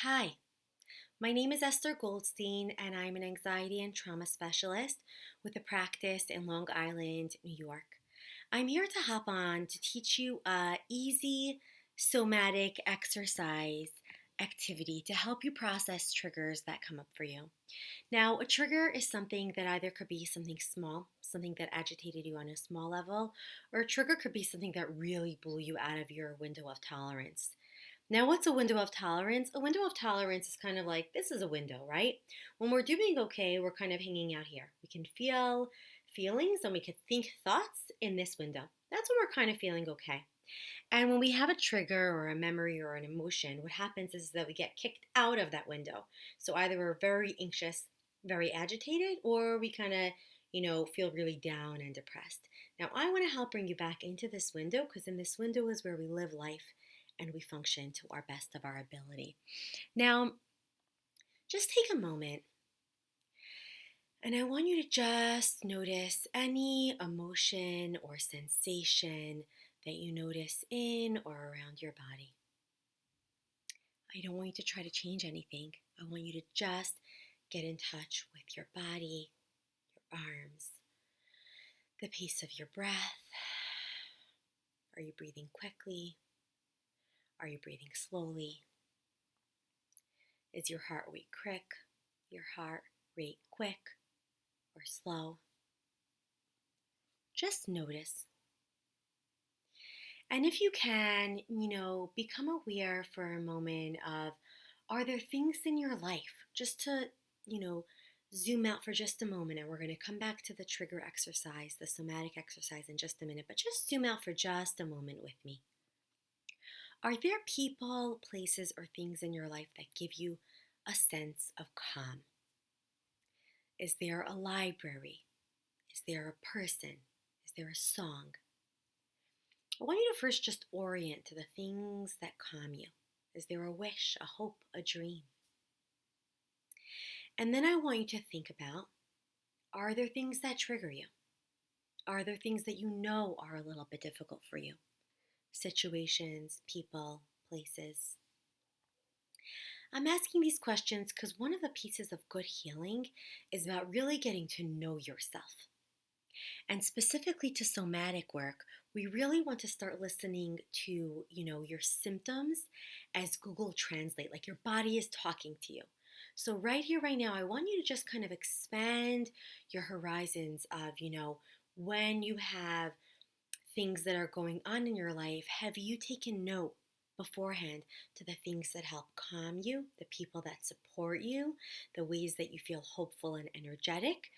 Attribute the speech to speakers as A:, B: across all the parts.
A: Hi, my name is Esther Goldstein, and I'm an anxiety and trauma specialist with a practice in Long Island, New York. I'm here to hop on to teach you a easy somatic exercise activity to help you process triggers that come up for you. Now, a trigger is something that either could be something small, something that agitated you on a small level, or a trigger could be something that really blew you out of your window of tolerance. Now, what's a window of tolerance? A window of tolerance is kind of like this is a window, right? When we're doing okay, we're kind of hanging out here. We can feel feelings and we can think thoughts in this window. That's when we're kind of feeling okay. And when we have a trigger or a memory or an emotion, what happens is that we get kicked out of that window. So either we're very anxious, very agitated, or we kind of, feel really down and depressed. Now, I want to help bring you back into this window because in this window is where we live life and we function to our best of our ability. Now, just take a moment and I want you to just notice any emotion or sensation that you notice in or around your body. I don't want you to try to change anything. I want you to just get in touch with your body, your arms, the pace of your breath. Are you breathing quickly? Are you breathing slowly? Is your heart rate quick? Your heart rate quick or slow? Just notice. And if you can, become aware for a moment of are there things in your life just to, zoom out for just a moment. And we're going to come back to the trigger exercise, the somatic exercise in just a minute, but just zoom out for just a moment with me. Are there people, places, or things in your life that give you a sense of calm? Is there a library? Is there a person? Is there a song? I want you to first just orient to the things that calm you. Is there a wish, a hope, a dream? And then I want you to think about, are there things that trigger you? Are there things that you know are a little bit difficult for you? Situations, people, places. I'm asking these questions because one of the pieces of good healing is about really getting to know yourself. And specifically to somatic work, we really want to start listening to, your symptoms as Google Translate, like your body is talking to you. So right here, right now, I want you to just kind of expand your horizons of, when you have things that are going on in your life, have you taken note beforehand to the things that help calm you, the people that support you, the ways that you feel hopeful and energetic?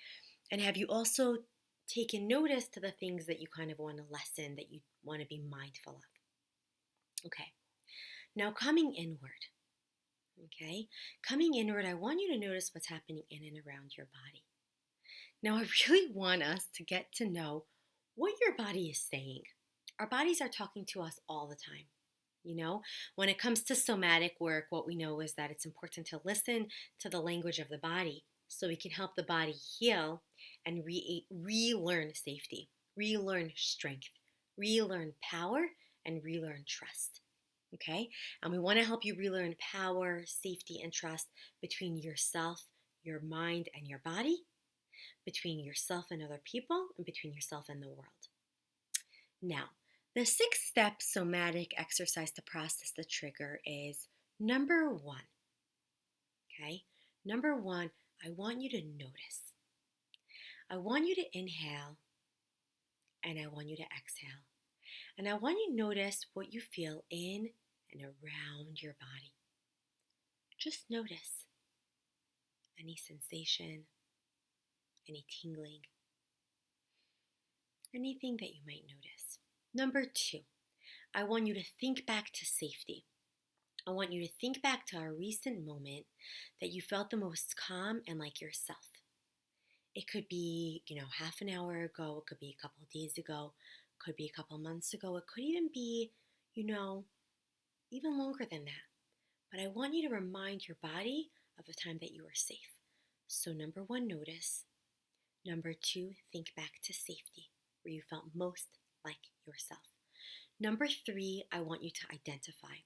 A: And have you also taken notice to the things that you kind of want to lessen, that you want to be mindful of? Okay, now coming inward. Okay, coming inward, I want you to notice what's happening in and around your body. Now, I really want us to get to know what your body is saying. Our bodies are talking to us all the time. When it comes to somatic work, what we know is that it's important to listen to the language of the body so we can help the body heal and relearn safety, relearn strength, relearn power, and relearn trust. Okay? And we want to help you relearn power, safety, and trust between yourself, your mind, and your body, between yourself and other people, and between yourself and the world. Now, the 6-step somatic exercise to process the trigger is number 1. Okay? Number 1, I want you to notice. I want you to inhale and I want you to exhale. And I want you to notice what you feel in and around your body. Just notice any sensation, any tingling, anything that you might notice. Number 2, I want you to think back to safety. I want you to think back to a recent moment that you felt the most calm and like yourself. It could be, half an hour ago. It could be a couple of days ago. It could be a couple of months ago. It could even be, even longer than that. But I want you to remind your body of a time that you were safe. So number 1, notice. Number 2, think back to safety, where you felt most like yourself. Number three, I want you to identify.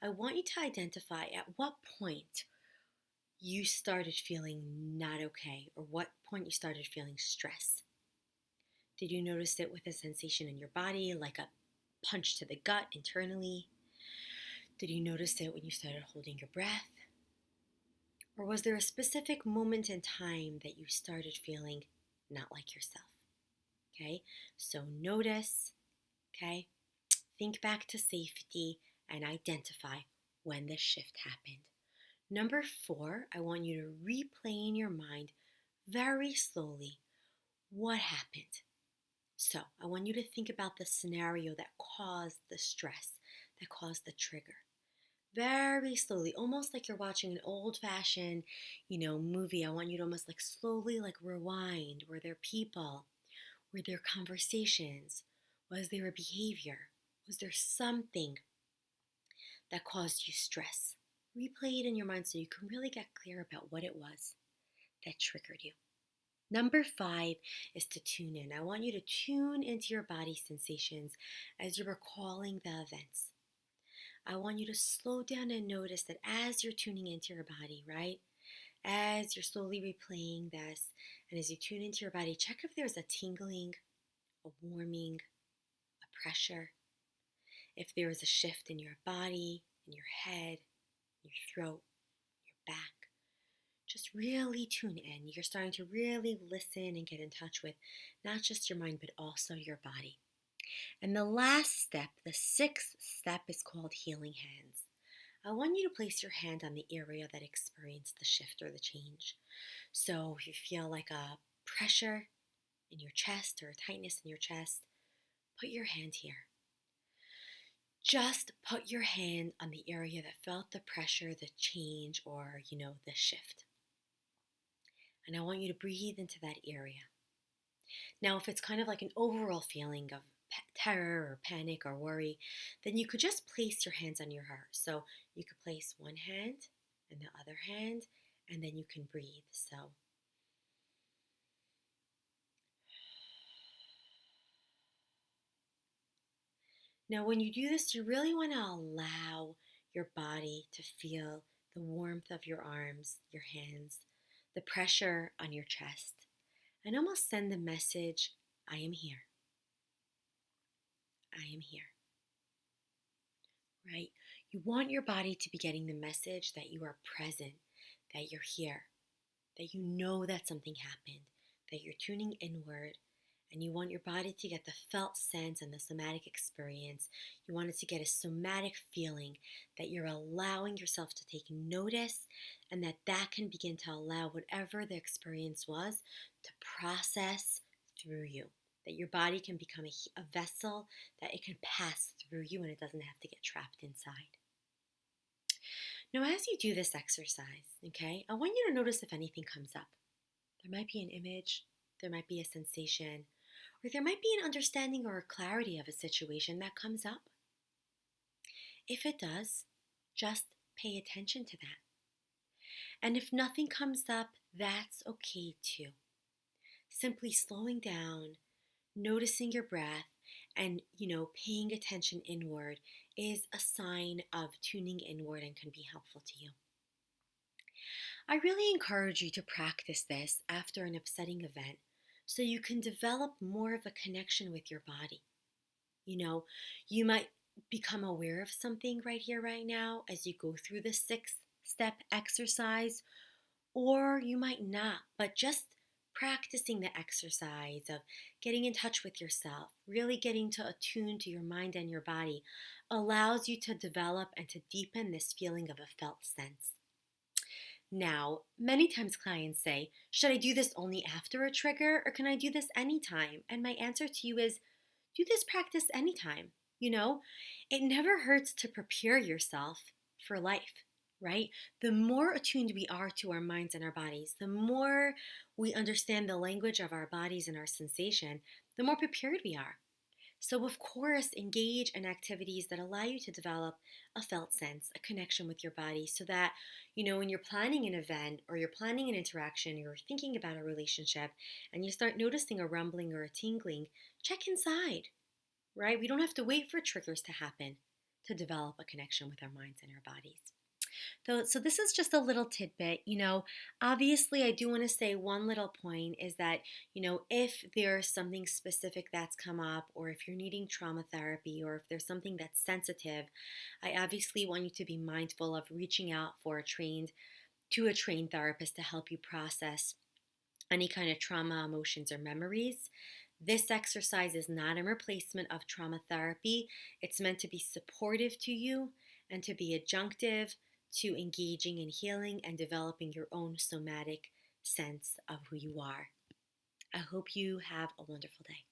A: I want you to identify at what point you started feeling not okay, or what point you started feeling stress. Did you notice it with a sensation in your body, like a punch to the gut internally? Did you notice it when you started holding your breath? Or was there a specific moment in time that you started feeling not like yourself? Okay, so notice, okay, think back to safety and identify when the shift happened. Number four, I want you to replay in your mind very slowly what happened. So I want you to think about the scenario that caused the stress, that caused the trigger. Very slowly, almost like you're watching an old-fashioned, movie. I want you to almost like slowly like rewind. Were there people? Were there conversations? Was there a behavior? Was there something that caused you stress? Replay it in your mind so you can really get clear about what it was that triggered you. Number five is to tune in. I want you to tune into your body sensations as you're recalling the events. I want you to slow down and notice that as you're tuning into your body, right? As you're slowly replaying this, and as you tune into your body, check if there's a tingling, a warming, a pressure. If there is a shift in your body, in your head, your throat, your back. Just really tune in. You're starting to really listen and get in touch with not just your mind, but also your body. And the last step, the sixth step, is called healing hands. I want you to place your hand on the area that experienced the shift or the change. So if you feel like a pressure in your chest or a tightness in your chest, put your hand here. Just put your hand on the area that felt the pressure, the change, or, the shift. And I want you to breathe into that area. Now, if it's kind of like an overall feeling of terror or panic or worry, then you could just place your hands on your heart. So you could place one hand and the other hand, and then you can breathe. So now when you do this, you really want to allow your body to feel the warmth of your arms, your hands, the pressure on your chest, and almost send the message, I am here. I am here. Right? You want your body to be getting the message that you are present, that you're here, that you know that something happened, that you're tuning inward, and you want your body to get the felt sense and the somatic experience. You want it to get a somatic feeling that you're allowing yourself to take notice, and that can begin to allow whatever the experience was to process through you. That your body can become a vessel that it can pass through you and it doesn't have to get trapped inside. Now, as you do this exercise, okay, I want you to notice if anything comes up. There might be an image, there might be a sensation, or there might be an understanding or a clarity of a situation that comes up. If it does, just pay attention to that. And if nothing comes up, that's okay too. Simply slowing down, noticing your breath, and paying attention inward is a sign of tuning inward and can be helpful to you. I really encourage you to practice this after an upsetting event so you can develop more of a connection with your body. You might become aware of something right here, right now, as you go through the 6-step exercise, or you might not, but just practicing the exercise of getting in touch with yourself, really getting to attune to your mind and your body, allows you to develop and to deepen this feeling of a felt sense. Now, many times clients say, should I do this only after a trigger or can I do this anytime? And my answer to you is, do this practice anytime. It never hurts to prepare yourself for life, right? The more attuned we are to our minds and our bodies, the more we understand the language of our bodies and our sensation, the more prepared we are. So, of course, engage in activities that allow you to develop a felt sense, a connection with your body, so that, when you're planning an event or you're planning an interaction, you're thinking about a relationship, and you start noticing a rumbling or a tingling, check inside. right? We don't have to wait for triggers to happen to develop a connection with our minds and our bodies. So this is just a little tidbit. Obviously, I do want to say one little point is that, if there's something specific that's come up, or if you're needing trauma therapy, or if there's something that's sensitive, I obviously want you to be mindful of reaching out to a trained therapist to help you process any kind of trauma, emotions, or memories. This exercise is not a replacement of trauma therapy. It's meant to be supportive to you and to be adjunctive to engaging in healing and developing your own somatic sense of who you are. I hope you have a wonderful day.